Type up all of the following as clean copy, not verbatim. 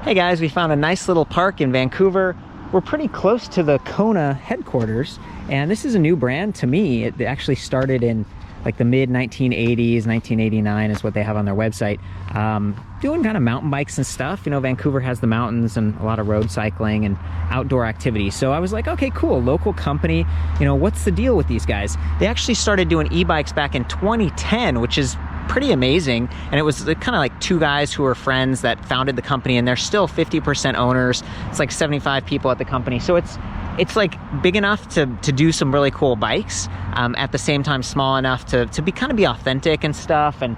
Hey guys, we found a nice little park in Vancouver. We're pretty close to the Kona headquarters, and this is a new brand to me. It actually started in like the mid 1980s, 1989 is what they have on their website. Doing kind of mountain bikes and stuff. You know, Vancouver has the mountains and a lot of road cycling and outdoor activities. So I was like, okay, cool, local company. You know, what's the deal with these guys? They actually started doing e-bikes back in 2010, which is pretty amazing. And it was kind of like two guys who were friends that founded the company, and they're still 50% owners. It's like 75 people at the company. So it's like big enough to do some really cool bikes, at the same time small enough to be kind of be authentic and stuff, and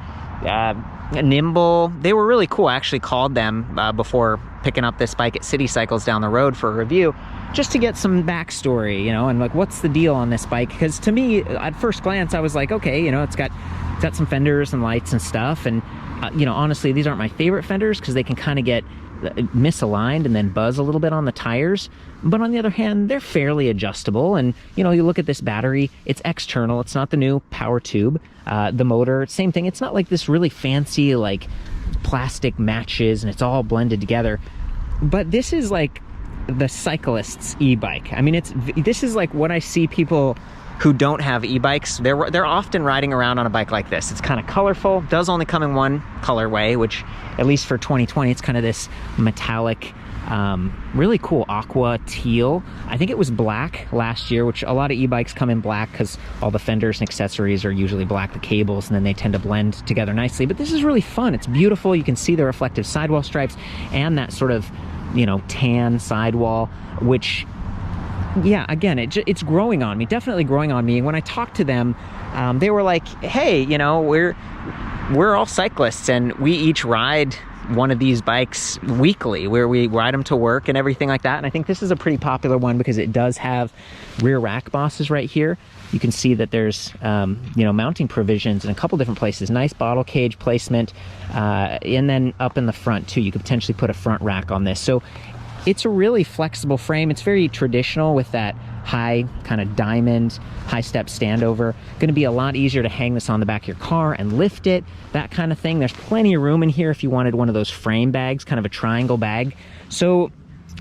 nimble. They were really cool. I actually called them before picking up this bike at City Cycles down the road for a review, just to get some backstory, you know, and like, what's the deal on this bike? Because to me, at first glance, I was like, okay, you know, it's got some fenders and lights and stuff, and you know, honestly, these aren't my favorite fenders because they can kind of get misaligned and then buzz a little bit on the tires. But on the other hand, they're fairly adjustable. And you know, you look at this battery, it's external, it's not the new power tube. The motor, same thing. It's not like this really fancy like plastic matches and it's all blended together. But this is like the cyclist's e-bike. I mean, this is like what I see people who don't have e-bikes. They're often riding around on a bike like this. It's kind of colorful, does only come in one colorway, which at least for 2020, it's kind of this metallic, really cool aqua teal. I think it was black last year, which a lot of e-bikes come in black because all the fenders and accessories are usually black, the cables, and then they tend to blend together nicely. But this is really fun. It's beautiful. You can see the reflective sidewall stripes and that sort of, you know, tan sidewall, which, yeah, again, it's growing on me, definitely growing on me. And when I talked to them, they were like, hey, you know, we're all cyclists and we each ride one of these bikes weekly, where we ride them to work and everything like that. And I think this is a pretty popular one because it does have rear rack bosses right here. You can see that there's, you know, mounting provisions in a couple different places. Nice bottle cage placement. And then up in the front too, you could potentially put a front rack on this. So it's a really flexible frame. It's very traditional with that high kind of diamond, high step standover. Going to be a lot easier to hang this on the back of your car and lift it, that kind of thing. There's plenty of room in here if you wanted one of those frame bags, kind of a triangle bag. So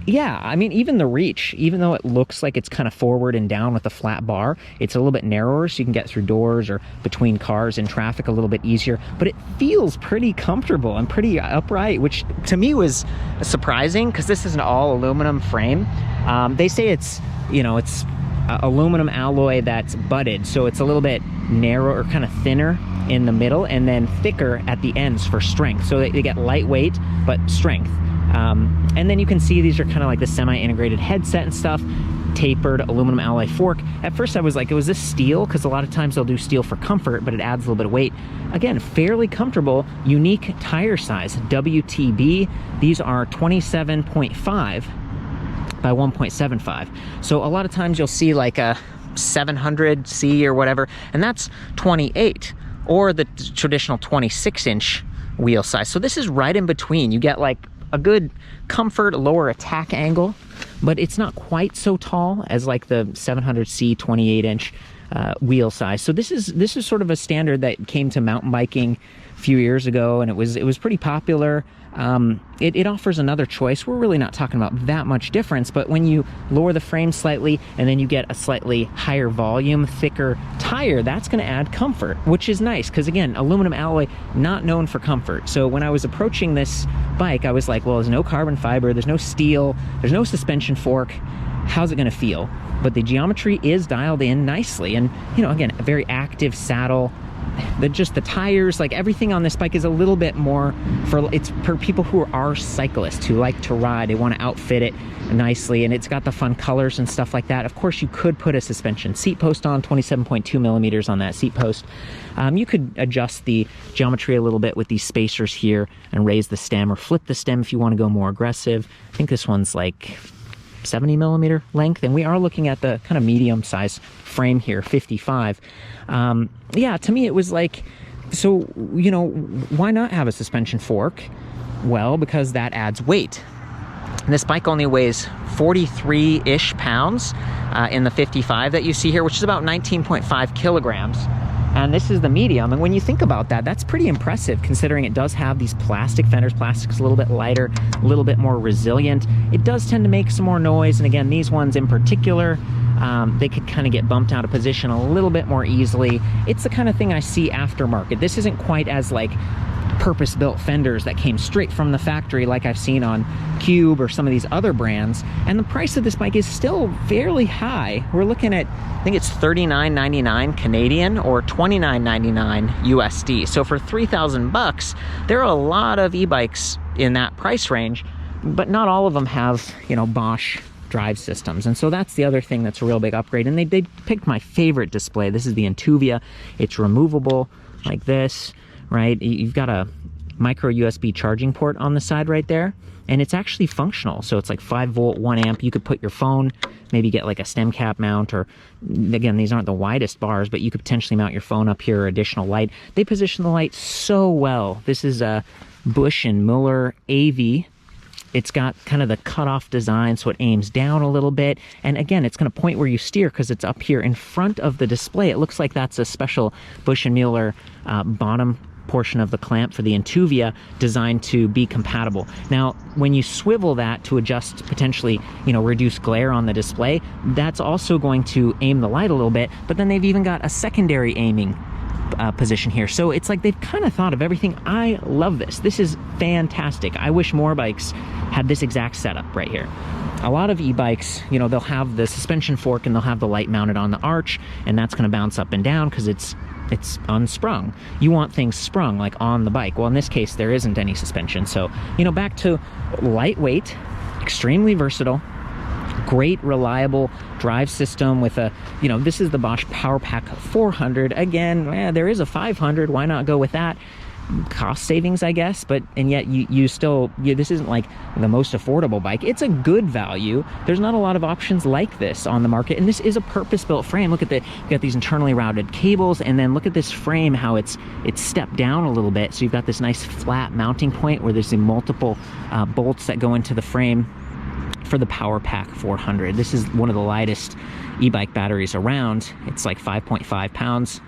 yeah, I mean, even the reach, even though it looks like it's kind of forward and down with a flat bar, it's a little bit narrower, so you can get through doors or between cars in traffic a little bit easier. But it feels pretty comfortable and pretty upright, which to me was surprising because this is an all aluminum frame. They say it's, you know, it's aluminum alloy that's butted, so it's a little bit narrow or kind of thinner in the middle and then thicker at the ends for strength. So they get lightweight, but strength. And then you can see these are kind of like the semi-integrated headset and stuff, tapered aluminum alloy fork. At first I was like, was this steel? Because a lot of times they'll do steel for comfort, but it adds a little bit of weight. Again, fairly comfortable, unique tire size, WTB. These are 27.5 by 1.75. So a lot of times you'll see like a 700C or whatever, and that's 28, or the traditional 26-inch wheel size. So this is right in between. You get like a good comfort, lower attack angle, but it's not quite so tall as like the 700C 28-inch wheel size. So this is sort of a standard that came to mountain biking a few years ago, and it was pretty popular. It offers another choice. We're really not talking about that much difference, but when you lower the frame slightly and then you get a slightly higher volume, thicker tire, that's going to add comfort, which is nice because, again, aluminum alloy, not known for comfort. So when I was approaching this bike, I was like, well, there's no carbon fiber, there's no steel, there's no suspension fork. How's it going to feel? But the geometry is dialed in nicely, and, you know, again, a very active saddle. Just the tires, like everything on this bike is a little bit more for people who are cyclists who like to ride. They want to outfit it nicely, and it's got the fun colors and stuff like that. Of course, you could put a suspension seat post on, 27.2 millimeters on that seat post. You could adjust the geometry a little bit with these spacers here and raise the stem or flip the stem if you want to go more aggressive. I think this one's like 70 millimeter length, and we are looking at the kind of medium size frame here, 55. Yeah, to me it was like, so, you know, why not have a suspension fork? Well, because that adds weight. And this bike only weighs 43-ish pounds in the 55 that you see here, which is about 19.5 kilograms. and this is the medium. And when you think about that, that's pretty impressive considering it does have these plastic fenders. Plastic's a little bit lighter, a little bit more resilient. It does tend to make some more noise, and again, these ones in particular, they could kind of get bumped out of position a little bit more easily. It's the kind of thing I see aftermarket. This isn't quite as like purpose-built fenders that came straight from the factory like I've seen on Cube or some of these other brands. And the price of this bike is still fairly high. We're looking at, I think it's $39.99 Canadian or $29.99 USD. So for 3,000 bucks, there are a lot of e-bikes in that price range, but not all of them have, you know, Bosch drive systems. And so that's the other thing that's a real big upgrade. And they picked my favorite display. This is the Intuvia. It's removable like this, right? You've got a micro USB charging port on the side right there, and it's actually functional. So it's like 5 volt, 1 amp. You could put your phone, maybe get like a stem cap mount, or again, these aren't the widest bars, but you could potentially mount your phone up here, additional light. They position the light so well. This is a Bush and Muller AV. It's got kind of the cutoff design, so it aims down a little bit. And again, it's going to point where you steer because it's up here in front of the display. It looks like that's a special Bush and Muller bottom portion of the clamp for the Intuvia designed to be compatible. Now, when you swivel that to adjust, potentially, you know, reduce glare on the display, that's also going to aim the light a little bit, but then they've even got a secondary aiming position here. So it's like they've kind of thought of everything. I love this. This is fantastic. I wish more bikes had this exact setup right here. A lot of e-bikes, you know, they'll have the suspension fork and they'll have the light mounted on the arch, and that's going to bounce up and down because it's unsprung. You want things sprung, like on the bike. Well, in this case, there isn't any suspension. So, you know, back to lightweight, extremely versatile, great reliable drive system with a, you know, this is the Bosch PowerPack 400. Again, there is a 500. Why not go with that? Cost savings, I guess, but and yet you still, this isn't like the most affordable bike. It's a good value. There's not a lot of options like this on the market, and this is a purpose-built frame. Look at you got these internally routed cables, and then look at this frame, how it's stepped down a little bit. So you've got this nice flat mounting point where there's the multiple bolts that go into the frame for the PowerPack 400. This is one of the lightest e-bike batteries around. It's like 5.5 pounds.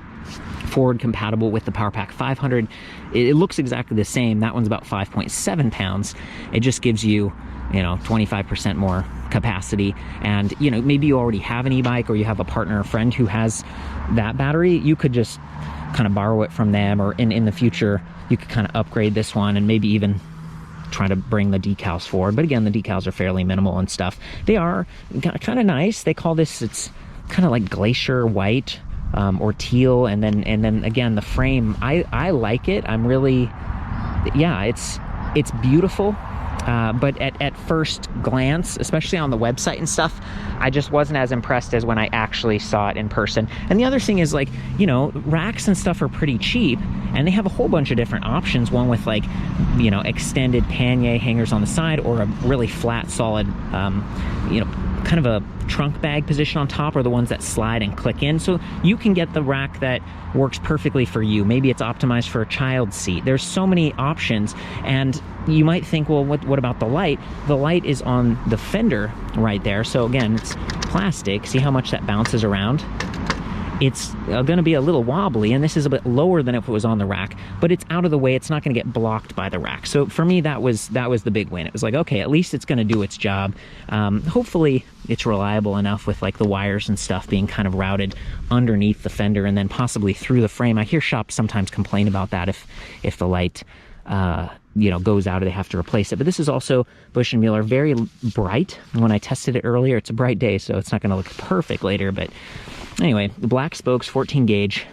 Forward compatible with the PowerPack 500. It looks exactly the same. That one's about 5.7 pounds. It just gives you, you know, 25% more capacity. And, you know, maybe you already have an e-bike or you have a partner or friend who has that battery. You could just kind of borrow it from them, or in the future, you could kind of upgrade this one and maybe even try to bring the decals forward. But again, the decals are fairly minimal and stuff. They are kind of nice. They call this, it's kind of like glacier white. Or teal, and then again the frame, I like it. I'm really, yeah, it's beautiful, but at first glance, especially on the website and stuff, I just wasn't as impressed as when I actually saw it in person. And the other thing is, like, you know, racks and stuff are pretty cheap, and they have a whole bunch of different options, one with, like, you know, extended pannier hangers on the side, or a really flat solid, you know, kind of a trunk bag position on top, or the ones that slide and click in. So you can get the rack that works perfectly for you. Maybe it's optimized for a child's seat. There's so many options, and you might think, well, what about the light? The light is on the fender right there. So again, it's plastic. See how much that bounces around? It's going to be a little wobbly, and this is a bit lower than if it was on the rack, but it's out of the way. It's not going to get blocked by the rack. So for me, that was the big win. It was like, okay, at least it's going to do its job. Hopefully it's reliable enough with, like, the wires and stuff being kind of routed underneath the fender and then possibly through the frame. I hear shops sometimes complain about that if the light you know, goes out or they have to replace it. But this is also Bush and Muller, very bright. When I tested it earlier, it's a bright day, so it's not going to look perfect later, but anyway, the black spokes, 14 gauge,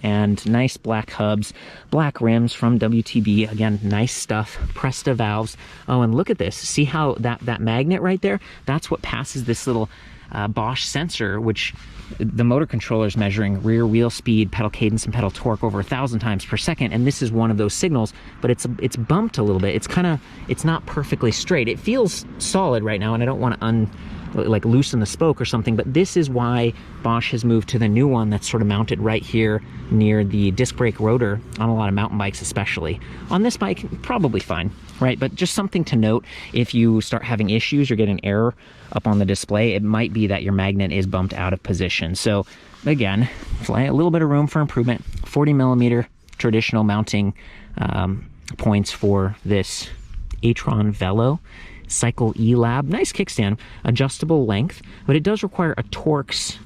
and nice black hubs, black rims from WTB. Again, nice stuff. Presta valves. Oh, and look at this. See how that magnet right there? That's what passes this little Bosch sensor, which the motor controller is measuring rear wheel speed, pedal cadence, and pedal torque over 1,000 times per second. And this is one of those signals, but it's bumped a little bit. It's not perfectly straight. It feels solid right now, and I don't want to loosen the spoke or something, but this is why Bosch has moved to the new one that's sort of mounted right here near the disc brake rotor on a lot of mountain bikes especially. On this bike, probably fine, right? But just something to note, if you start having issues or get an error up on the display, it might be that your magnet is bumped out of position. So again, a little bit of room for improvement. 40 millimeter traditional mounting points for this Atron Velo Cycle E-Lab. Nice kickstand, adjustable length, but it does require a Torx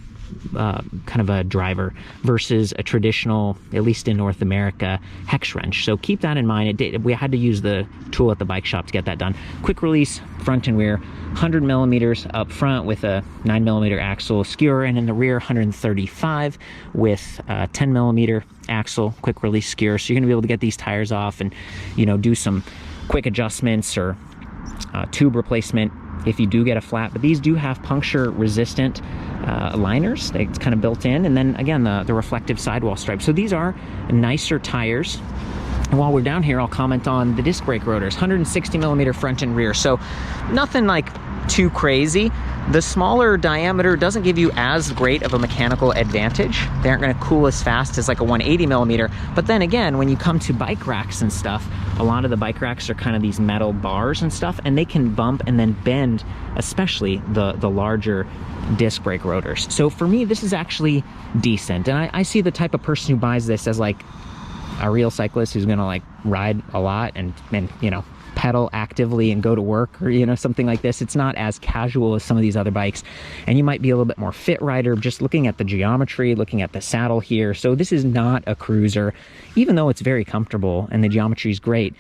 kind of a driver versus a traditional, at least in North America, hex wrench. So keep that in mind. We had to use the tool at the bike shop to get that done. Quick release front and rear, 100 millimeters up front with a 9 millimeter axle skewer, and in the rear 135 with a 10 millimeter axle quick release skewer. So you're gonna be able to get these tires off and, you know, do some quick adjustments or tube replacement if you do get a flat. But these do have puncture resistant liners. It's kind of built in, and then again the reflective sidewall stripe. So these are nicer tires. And while we're down here, I'll comment on the disc brake rotors, 160 millimeter front and rear. So nothing like too crazy. The smaller diameter doesn't give you as great of a mechanical advantage. They aren't going to cool as fast as like a 180 millimeter. But then again, when you come to bike racks and stuff, a lot of the bike racks are kind of these metal bars and stuff, and they can bump and then bend, especially the larger disc brake rotors. So for me, this is actually decent. And I see the type of person who buys this as like a real cyclist who's gonna like ride a lot and you know, pedal actively and go to work, or you know, something like this. It's not as casual as some of these other bikes, and you might be a little bit more fit rider just looking at the geometry, looking at the saddle here. So this is not a cruiser, even though it's very comfortable and the geometry is great.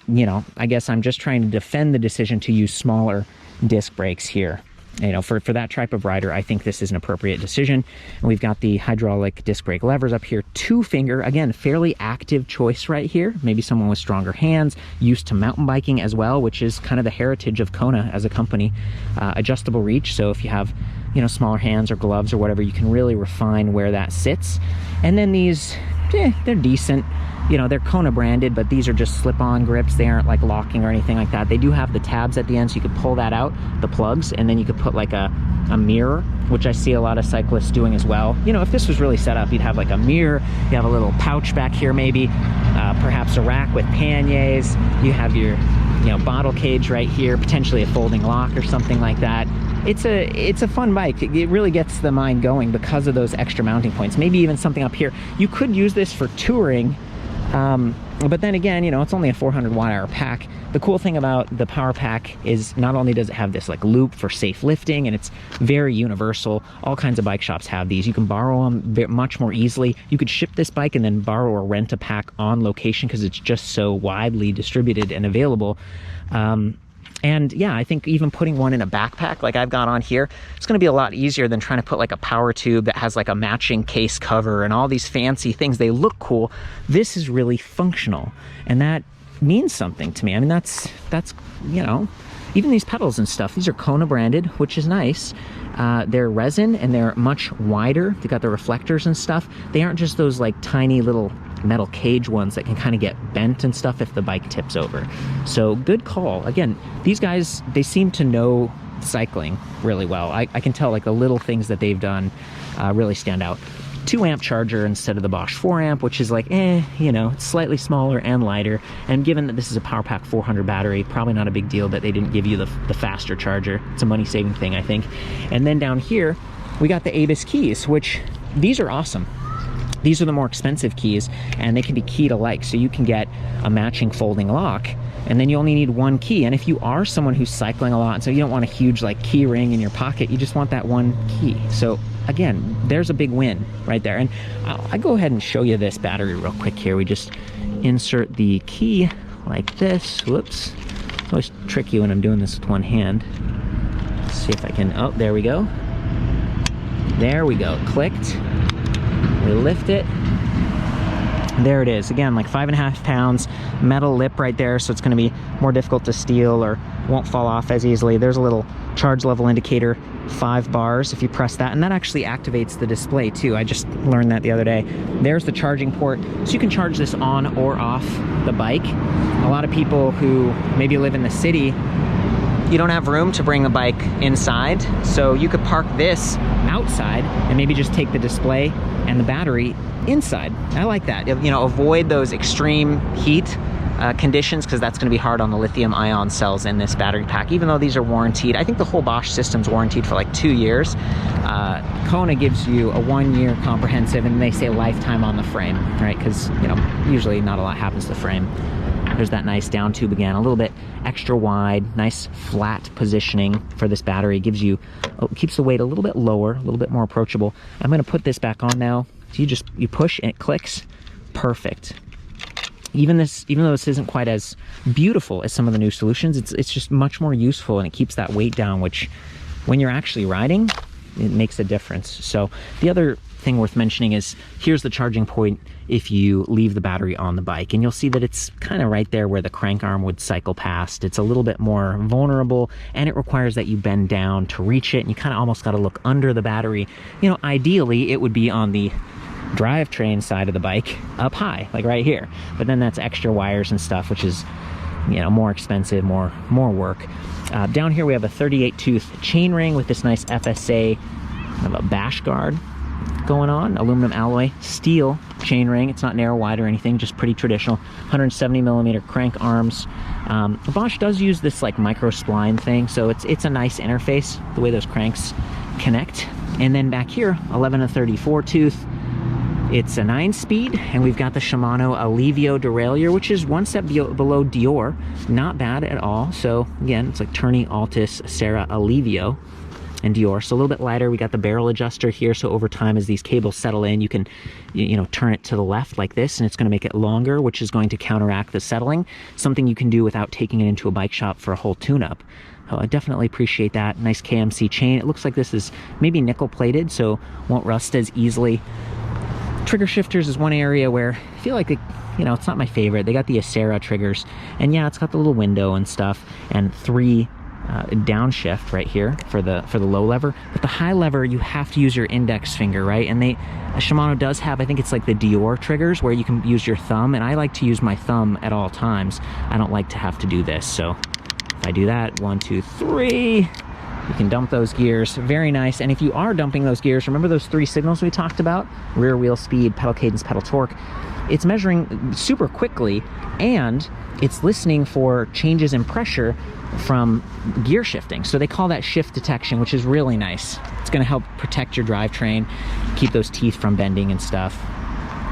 You know, I guess I'm just trying to defend the decision to use smaller disc brakes here. You know, for that type of rider, I think this is an appropriate decision. And we've got the hydraulic disc brake levers up here, 2-finger, again, fairly active choice right here. Maybe someone with stronger hands, used to mountain biking as well, which is kind of the heritage of Kona as a company. Adjustable reach, so if you have, you know, smaller hands or gloves or whatever, you can really refine where that sits. And then these, they're decent. You know, they're Kona branded, but these are just slip-on grips. They aren't like locking or anything like that. They do have the tabs at the end, so you could pull that out, the plugs, and then you could put like a mirror, which I see a lot of cyclists doing as well. You know, if this was really set up, you'd have like a mirror, you have a little pouch back here maybe, perhaps a rack with panniers, you have your, you know, bottle cage right here, potentially a folding lock or something like that. It's a fun bike. It really gets the mind going because of those extra mounting points. Maybe even something up here. You could use this for touring, but then again, you know, it's only a 400 watt-hour pack. The cool thing about the PowerPack is not only does it have this like loop for safe lifting, and it's very universal. All kinds of bike shops have these. You can borrow them much more easily. You could ship this bike and then borrow or rent a pack on location because it's just so widely distributed and available. And yeah, I think even putting one in a backpack like I've got on here, it's going to be a lot easier than trying to put like a power tube that has like a matching case cover and all these fancy things. They look cool. This is really functional, and that means something to me. I mean, that's you know, even these pedals and stuff, these are Kona branded, which is nice. They're resin and they're much wider. They got the reflectors and stuff. They aren't just those like tiny little metal cage ones that can kind of get bent and stuff if the bike tips over. So good call. Again, these guys, they seem to know cycling really well. I can tell like the little things that they've done really stand out. 2-amp charger instead of the Bosch 4-amp, which is like, you know, it's slightly smaller and lighter. And given that this is a PowerPack 400 battery, probably not a big deal that they didn't give you the faster charger. It's a money-saving thing, I think. And then down here, we got the ABIS keys, which these are awesome. These are the more expensive keys, and they can be keyed alike, so you can get a matching folding lock, and then you only need one key. And if you are someone who's cycling a lot, so you don't want a huge like key ring in your pocket, you just want that one key. So again, there's a big win right there. And I'll go ahead and show you this battery real quick here. We just insert the key like this. Whoops. It's always tricky when I'm doing this with one hand. Let's see if I can, oh, there we go. There we go, clicked. We lift it. There it is. Again, like 5.5 pounds, metal lip right there, so it's going to be more difficult to steal or won't fall off as easily. There's a little charge level indicator, 5 bars if you press that, and that actually activates the display too. I just learned that the other day. There's the charging port, so you can charge this on or off the bike. A lot of people who maybe live in the city, you don't have room to bring the bike inside, so you could park this outside and maybe just take the display and the battery inside. I like that. You know, avoid those extreme heat conditions, because that's going to be hard on the lithium ion cells in this battery pack, even though these are warranted. I think the whole Bosch system's warranted for like 2 years. Kona gives you a 1-year comprehensive, and they say lifetime on the frame, right? Because, you know, usually not a lot happens to the frame. There's that nice down tube again, a little bit extra wide, nice flat positioning for this battery. Gives you, keeps the weight a little bit lower, a little bit more approachable. I'm going to put this back on now. So you push and it clicks. Perfect. Even though this isn't quite as beautiful as some of the new solutions, it's just much more useful, and it keeps that weight down, which when you're actually riding, it makes a difference. So the other thing worth mentioning is here's the charging point if you leave the battery on the bike, and you'll see that it's kind of right there where the crank arm would cycle past. It's a little bit more vulnerable, and it requires that you bend down to reach it, and you kind of almost got to look under the battery. You know, ideally it would be on the drivetrain side of the bike up high, like right here, but then that's extra wires and stuff, which is, you know, more expensive, more work. Down here we have a 38 tooth chain ring with this nice FSA of a bash guard going on, aluminum alloy steel chain ring. It's not narrow wide or anything, just pretty traditional. 170 millimeter crank arms. Bosch does use this like micro spline thing, so it's a nice interface the way those cranks connect. And then back here, 11 and 34 tooth. It's a 9-speed, and we've got the Shimano Alivio derailleur, which is one step below Deore. Not bad at all. So again, it's like Tourney, Altus, Serra, Alivio, and Deore. So a little bit lighter. We got the barrel adjuster here, so over time as these cables settle in, you can, you know, turn it to the left like this, and it's going to make it longer, which is going to counteract the settling. Something you can do without taking it into a bike shop for a whole tune-up. Oh, I definitely appreciate that. Nice KMC chain. It looks like this is maybe nickel plated, so won't rust as easily. Trigger shifters is one area where I feel like, you know, it's not my favorite. They got the Acera triggers, and yeah, it's got the little window and stuff, and 3 downshift right here for the low lever. But the high lever, you have to use your index finger, right? And Shimano does have, I think it's like the Deore triggers where you can use your thumb, and I like to use my thumb at all times. I don't like to have to do this. So if I do that, 1, 2, 3. You can dump those gears. Very nice. And if you are dumping those gears, remember those 3 signals we talked about? Rear wheel speed, pedal cadence, pedal torque. It's measuring super quickly, and it's listening for changes in pressure from gear shifting. So they call that shift detection, which is really nice. It's going to help protect your drivetrain, keep those teeth from bending and stuff.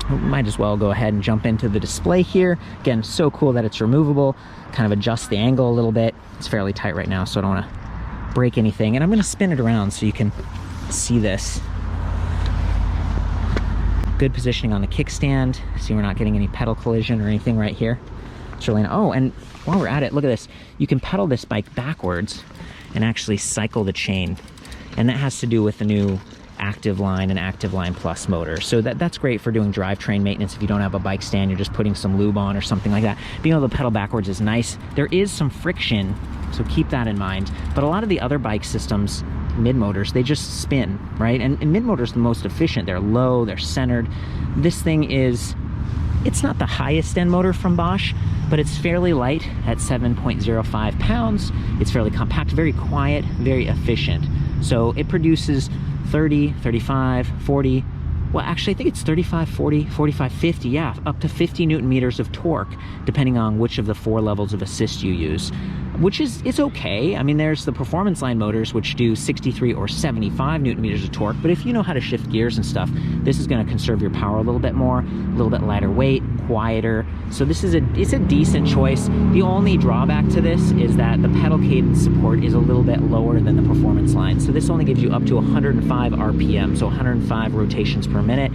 Might as well go ahead and jump into the display here. Again, so cool that it's removable. Kind of adjust the angle a little bit. It's fairly tight right now, so I don't want to break anything, and I'm going to spin it around so you can see this. Good positioning on the kickstand. See, we're not getting any pedal collision or anything right here. It's really nice. Oh, and while we're at it, look at this. You can pedal this bike backwards and actually cycle the chain, and that has to do with the new Active Line and Active Line Plus motor. So that's great for doing drivetrain maintenance. If you don't have a bike stand, you're just putting some lube on or something like that. Being able to pedal backwards is nice. There is some friction, so keep that in mind. But a lot of the other bike systems, mid-motors, they just spin, right? And mid-motors the most efficient. They're low, they're centered. This thing is, it's not the highest end motor from Bosch, but it's fairly light at 7.05 pounds. It's fairly compact, very quiet, very efficient. So it produces 30, 35, 40, well, actually I think it's 35, 40, 45, 50, yeah, up to 50 Newton meters of torque, depending on which of the 4 levels of assist you use, which is, it's okay. I mean, there's the performance line motors, which do 63 or 75 Newton meters of torque, but if you know how to shift gears and stuff, this is gonna conserve your power a little bit more, a little bit lighter weight, quieter. So this is it's a decent choice. The only drawback to this is that the pedal cadence support is a little bit lower than the performance line. So this only gives you up to 105 RPM, so 105 rotations per minute.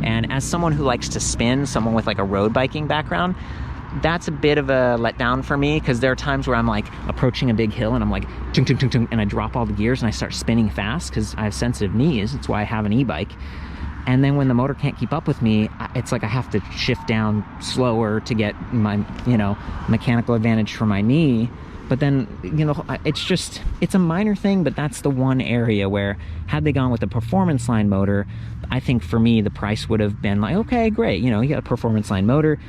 And as someone who likes to spin, someone with like a road biking background, that's a bit of a letdown for me, because there are times where I'm like approaching a big hill and I'm like tung, tung, tung, tung, and I drop all the gears and I start spinning fast because I have sensitive knees. That's why I have an e-bike. And then when the motor can't keep up with me, it's like I have to shift down slower to get my, you know, mechanical advantage for my knee. But then, you know, it's a minor thing, but that's the one area where, had they gone with the performance line motor, I think for me the price would have been like, okay, great, you know, you got a performance line motor.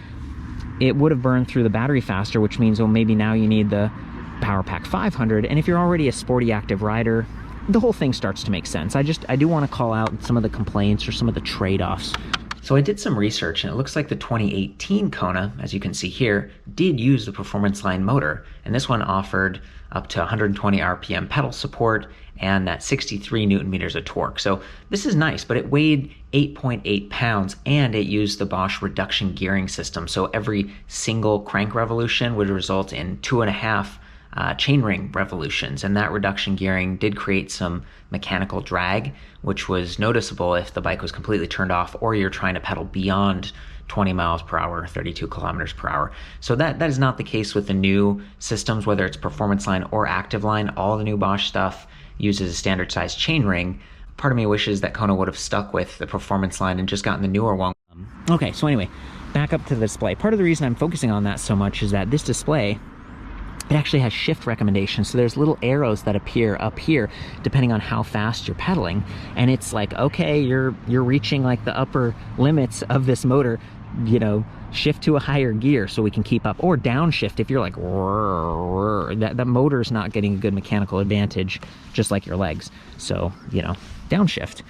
It would have burned through the battery faster, which means, well, maybe now you need the PowerPack 500. And if you're already a sporty active rider, the whole thing starts to make sense. I do want to call out some of the complaints or some of the trade-offs. So I did some research, and it looks like the 2018 Kona, as you can see here, did use the Performance Line motor, and this one offered up to 120 RPM pedal support and that 63 Newton meters of torque. So this is nice, but it weighed 8.8 pounds, and it used the Bosch reduction gearing system. So every single crank revolution would result in 2.5 chainring revolutions, and that reduction gearing did create some mechanical drag, which was noticeable if the bike was completely turned off or you're trying to pedal beyond 20 miles per hour, 32 kilometers per hour. So that is not the case with the new systems, whether it's Performance Line or Active Line. All the new Bosch stuff uses a standard size chainring. Part of me wishes that Kona would have stuck with the Performance Line and just gotten the newer one. Okay, so anyway, back up to the display. Part of the reason I'm focusing on that so much is that this display, it actually has shift recommendations. So there's little arrows that appear up here depending on how fast you're pedaling. And it's like, okay, you're reaching like the upper limits of this motor, you know, shift to a higher gear so we can keep up, or downshift if you're like, that motor's not getting a good mechanical advantage, just like your legs. So, you know, downshift.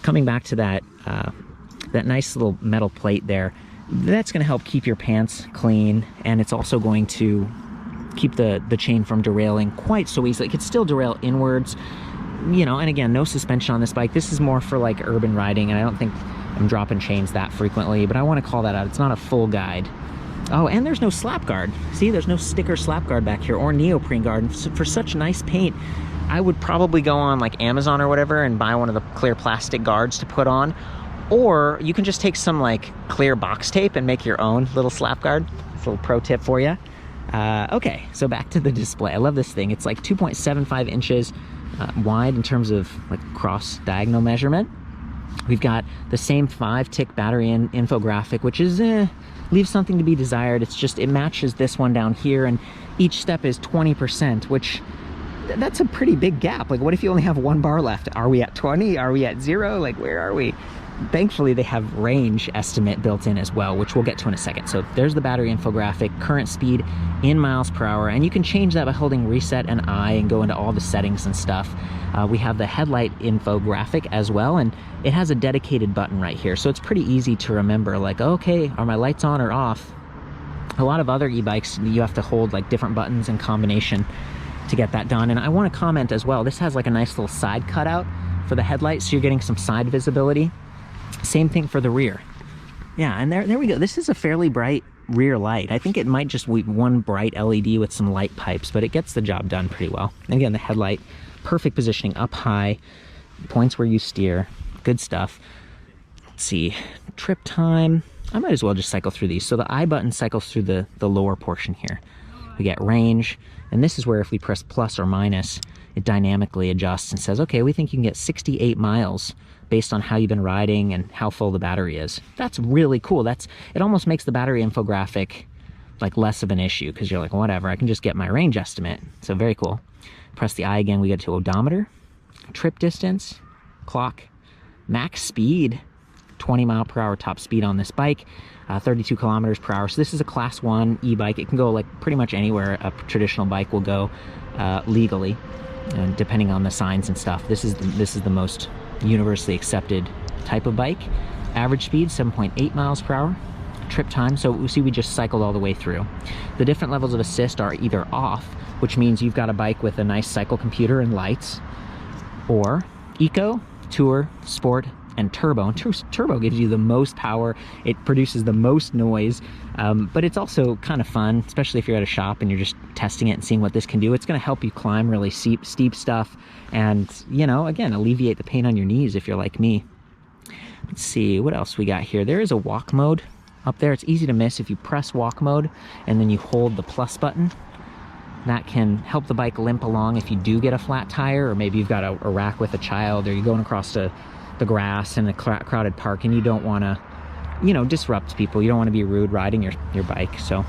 Coming back to that, that nice little metal plate there, that's gonna help keep your pants clean, and it's also going to keep the chain from derailing quite so easily. It could still derail inwards, you know, and again, no suspension on this bike. This is more for like urban riding, and I don't think I'm dropping chains that frequently, but I want to call that out. It's not a full guide. Oh, and there's no slap guard. See, there's no sticker slap guard back here or neoprene guard. For such nice paint, I would probably go on like Amazon or whatever and buy one of the clear plastic guards to put on, or you can just take some like clear box tape and make your own little slap guard. It's a little pro tip for you. Okay, so back to the display. I love this thing. It's like 2.75 inches wide in terms of like cross diagonal measurement. We've got the same 5-tick battery infographic, which is leaves something to be desired. It's just, it matches this one down here, and each step is 20%, which that's a pretty big gap. Like, what if you only have one bar left? Are we at 20? Are we at 0? Like, where are we? Thankfully, they have range estimate built in as well, which we'll get to in a second. So there's the battery infographic, current speed in miles per hour, and you can change that by holding reset and I and go into all the settings and stuff. We have the headlight infographic as well, and it has a dedicated button right here. So it's pretty easy to remember, like, okay, are my lights on or off? A lot of other e-bikes, you have to hold like different buttons in combination to get that done. And I want to comment as well, this has like a nice little side cutout for the headlight, so you're getting some side visibility. Same thing for the rear. Yeah, and there we go. This is a fairly bright rear light. I think it might just be one bright LED with some light pipes, but it gets the job done pretty well. And again, the headlight, perfect positioning, up high, points where you steer, good stuff. Let's see, trip time. I might as well just cycle through these. So the I button cycles through the lower portion here. We get range, and this is where if we press plus or minus, it dynamically adjusts and says, okay, we think you can get 68 miles based on how you've been riding and how full the battery is. That's really cool. It almost makes the battery infographic like less of an issue, because you're like, whatever, I can just get my range estimate. So very cool. Press the I again, we get to odometer, trip distance, clock, max speed, 20 mile per hour top speed on this bike, 32 kilometers per hour. So this is a class 1 e-bike. It can go like pretty much anywhere a traditional bike will go legally, and depending on the signs and stuff. This is the most universally accepted type of bike. Average speed 7.8 miles per hour. Trip time, so we see we just cycled all the way through. The different levels of assist are either off, which means you've got a bike with a nice cycle computer and lights, or eco, tour, sport, and turbo. And turbo gives you the most power, it produces the most noise, but it's also kind of fun, especially if you're at a shop and you're just testing it and seeing what this can do. It's going to help you climb really steep stuff, and, you know, again, alleviate the pain on your knees if you're like me. Let's see what else we got here. There is a walk mode up there. It's easy to miss. If you press walk mode and then you hold the plus button, that can help the bike limp along if you do get a flat tire, or maybe you've got a rack with a child, or you're going across the grass in a crowded park and you don't want to, you know, disrupt people. You don't want to be rude riding your bike. So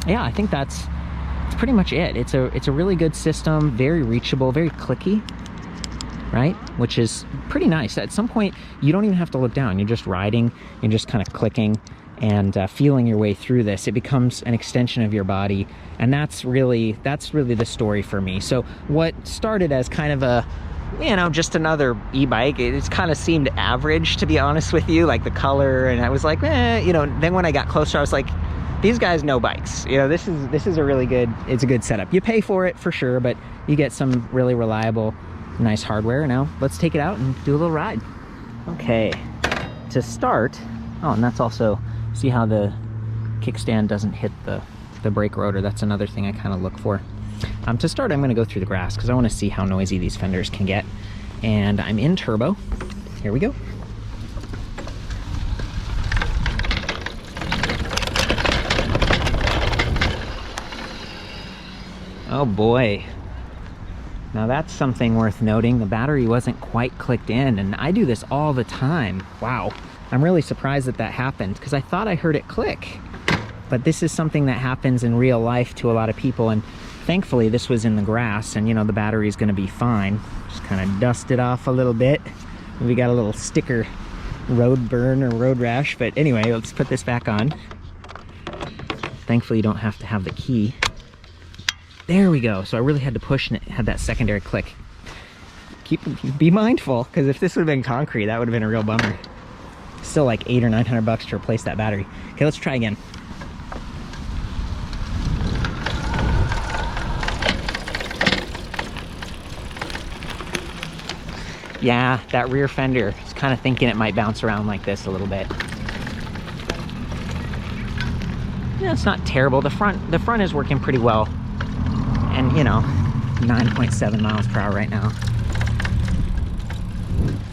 yeah, I think that's pretty much it. It's a really good system, very reachable, very clicky, right? Which is pretty nice. At some point, you don't even have to look down. You're just riding, you're just kind of clicking and feeling your way through this. It becomes an extension of your body, and that's really the story for me. So what started as kind of a, you know, just another e-bike. It kind of seemed average, to be honest with you, like the color, and I was like, you know, then when I got closer, I was like, these guys know bikes. You know, this is a really good, it's a good setup. You pay for it for sure, but you get some really reliable, nice hardware. Now let's take it out and do a little ride. Okay, to start, oh, and that's also, see how the kickstand doesn't hit the brake rotor. That's another thing I kind of look for. To start, I'm going to go through the grass because I want to see how noisy these fenders can get. And I'm in turbo. Here we go. Oh boy. Now that's something worth noting. The battery wasn't quite clicked in, and I do this all the time. Wow. I'm really surprised that happened because I thought I heard it click. But this is something that happens in real life to a lot of people, and thankfully this was in the grass, and you know, the battery is going to be fine. Just kind of dust it off a little bit. We got a little sticker road burn or road rash, but anyway, let's put this back on. Thankfully you don't have to have the key. There we go. So I really had to push, and it had that secondary click. Be mindful, because if this would have been concrete, that would have been a real bummer. Still like $800 or $900 to replace that battery. Okay, let's try again. Yeah, that rear fender, I was kind of thinking it might bounce around like this a little bit. Yeah, it's not terrible. The front is working pretty well. And you know, 9.7 miles per hour right now.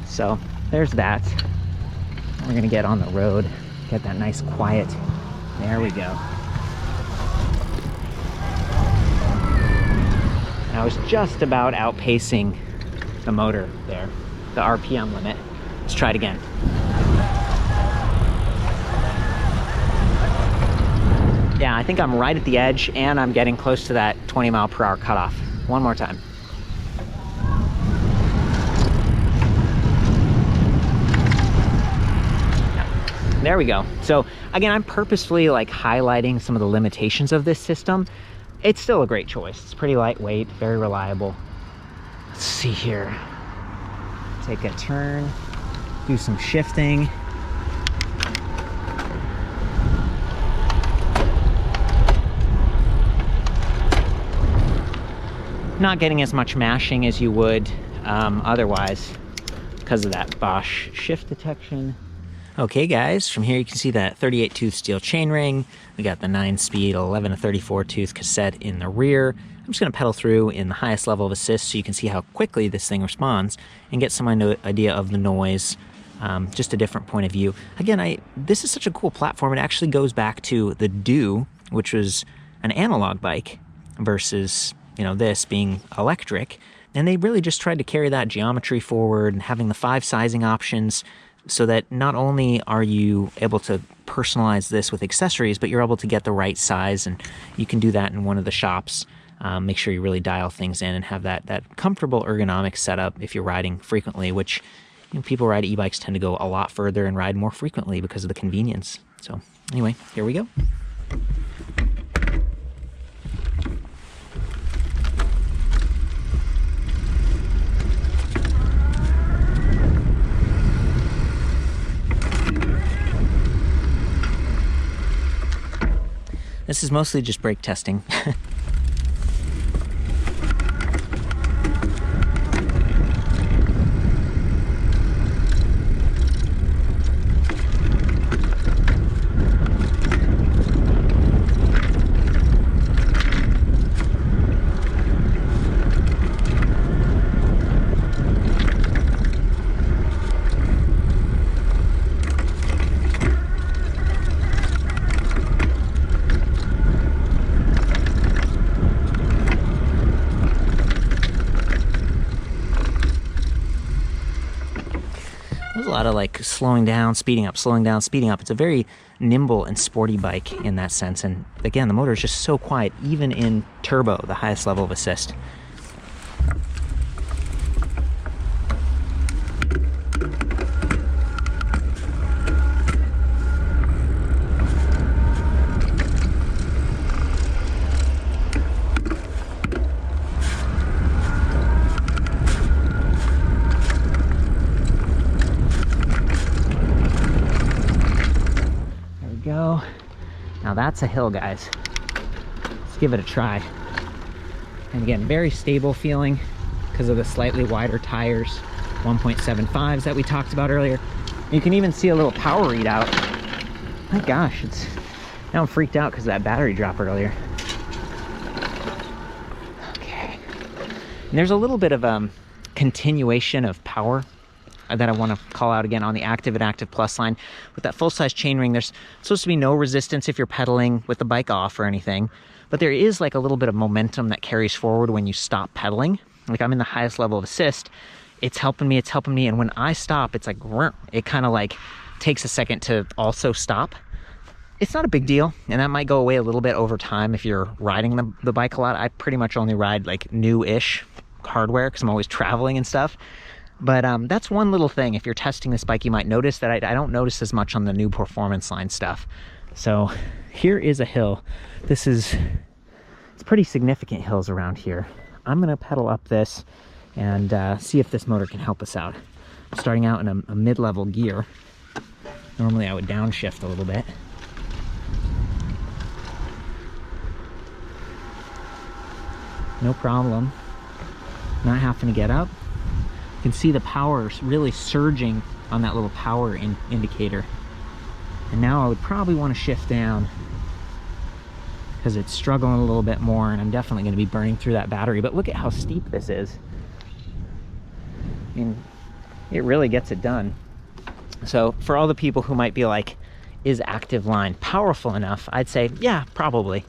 So there's that. We're gonna get on the road, get that nice quiet. There we go. I was just about outpacing the motor there, the RPM limit. Let's try it again. Yeah, I think I'm right at the edge, and I'm getting close to that 20 mile per hour cutoff. One more time. Yeah. There we go. So again, I'm purposefully like highlighting some of the limitations of this system. It's still a great choice. It's pretty lightweight, very reliable. Let's see here. Take a turn, do some shifting. Not getting as much mashing as you would otherwise because of that Bosch shift detection. Okay guys, from here you can see that 38 tooth steel chainring. We got the 9-speed 11 to 34 tooth cassette in the rear. I'm just going to pedal through in the highest level of assist so you can see how quickly this thing responds and get some idea of the noise, just a different point of view. Again, this is such a cool platform. It actually goes back to the Dew, which was an analog bike, versus, you know, this being electric. And they really just tried to carry that geometry forward and having the 5 sizing options so that not only are you able to personalize this with accessories, but you're able to get the right size, and you can do that in one of the shops. Make sure you really dial things in and have that comfortable ergonomic setup if you're riding frequently, which, you know, people ride e-bikes tend to go a lot further and ride more frequently because of the convenience. So anyway, here we go. This is mostly just brake testing. There's a lot of like slowing down, speeding up, slowing down, speeding up. It's a very nimble and sporty bike in that sense. And again, the motor is just so quiet, even in turbo, the highest level of assist. Now that's a hill, guys. Let's give it a try. And again, very stable feeling because of the slightly wider tires, 1.75s that we talked about earlier. You can even see a little power readout. My gosh, now I'm freaked out because of that battery drop earlier. Okay. And there's a little bit of continuation of power that I want to call out again on the Active and Active Plus line. With that full-size chainring, there's supposed to be no resistance if you're pedaling with the bike off or anything, but there is like a little bit of momentum that carries forward when you stop pedaling. Like I'm in the highest level of assist, it's helping me, and when I stop, it's like, it kind of like takes a second to also stop. It's not a big deal, and that might go away a little bit over time if you're riding the bike a lot. I pretty much only ride like new-ish hardware because I'm always traveling and stuff. But that's one little thing. If you're testing this bike, you might notice that I don't notice as much on the new performance line stuff. So here is a hill. It's pretty significant hills around here. I'm gonna pedal up this and see if this motor can help us out. I'm starting out in a mid-level gear. Normally I would downshift a little bit. No problem. Not having to get up. You can see the power really surging on that little power indicator. And now I would probably want to shift down because it's struggling a little bit more, and I'm definitely going to be burning through that battery. But look at how steep this is. I mean, it really gets it done. So for all the people who might be like, is Active line powerful enough? I'd say, yeah, probably.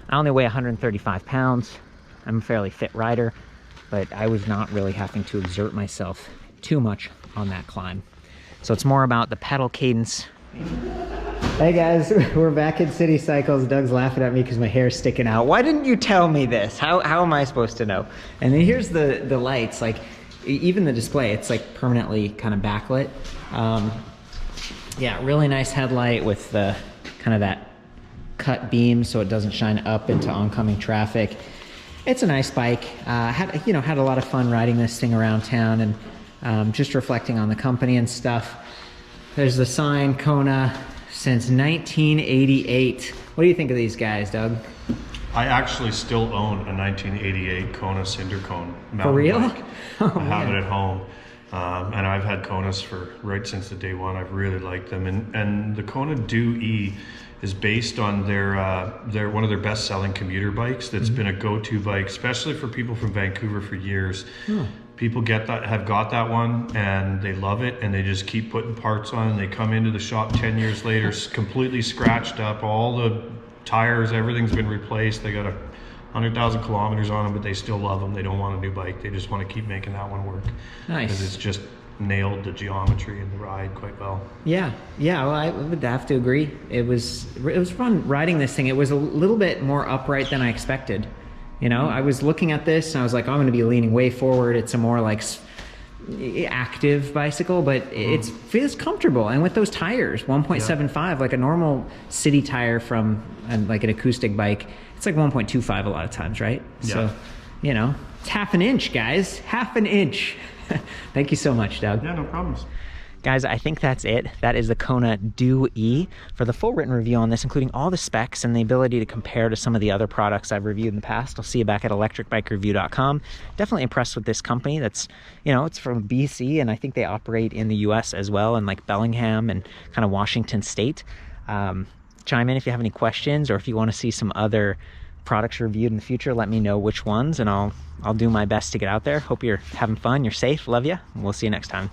I only weigh 135 pounds. I'm a fairly fit rider, but I was not really having to exert myself too much on that climb. So it's more about the pedal cadence. Hey guys, we're back in City Cycles. Doug's laughing at me because my hair's sticking out. Why didn't you tell me this? How am I supposed to know? And then here's the lights, like even the display, it's like permanently kind of backlit. Yeah, really nice headlight with the kind of that cut beam so it doesn't shine up into oncoming traffic. It's a nice bike. Had a lot of fun riding this thing around town and just reflecting on the company and stuff. There's the sign, Kona, since 1988. What do you think of these guys, Doug? I actually still own a 1988 Kona cinder cone mountain For real? bike. Oh, I have man. it at home. And I've had Konas for right since the day one. I've really liked them. And the Kona Dew-E is based on their one of their best-selling commuter bikes that's been a go-to bike, especially for people from Vancouver for years. People have got that one and they love it, and they just keep putting parts on, and they come into the shop 10 years later completely scratched up. All the tires, everything's been replaced. They got 100,000 kilometers on them, but they still love them. They don't want a new bike. They just want to keep making that one work. Nice. Because it's just nailed the geometry and the ride quite well. Yeah, well, I would have to agree. It was fun riding this thing. It was a little bit more upright than I expected. You know, I was looking at this and I was like, oh, I'm going to be leaning way forward. It's a more like active bicycle, but it feels comfortable. And with those tires, 1.75, like a normal city tire from like an acoustic bike, it's like 1.25 a lot of times, right? Yeah. So, you know, it's half an inch, guys, half an inch. Thank you so much, Doug. Yeah, no problems. Guys, I think that's it. That is the Kona Dew-E. For the full written review on this, including all the specs and the ability to compare to some of the other products I've reviewed in the past, I'll see you back at ElectricBikeReview.com. Definitely impressed with this company. That's, you know, it's from BC, and I think they operate in the US as well, in like Bellingham and kind of Washington State. Chime in if you have any questions, or if you want to see some other products reviewed in the future, let me know which ones, and I'll do my best to get out there. Hope you're having fun, you're safe, love you, and we'll see you next time.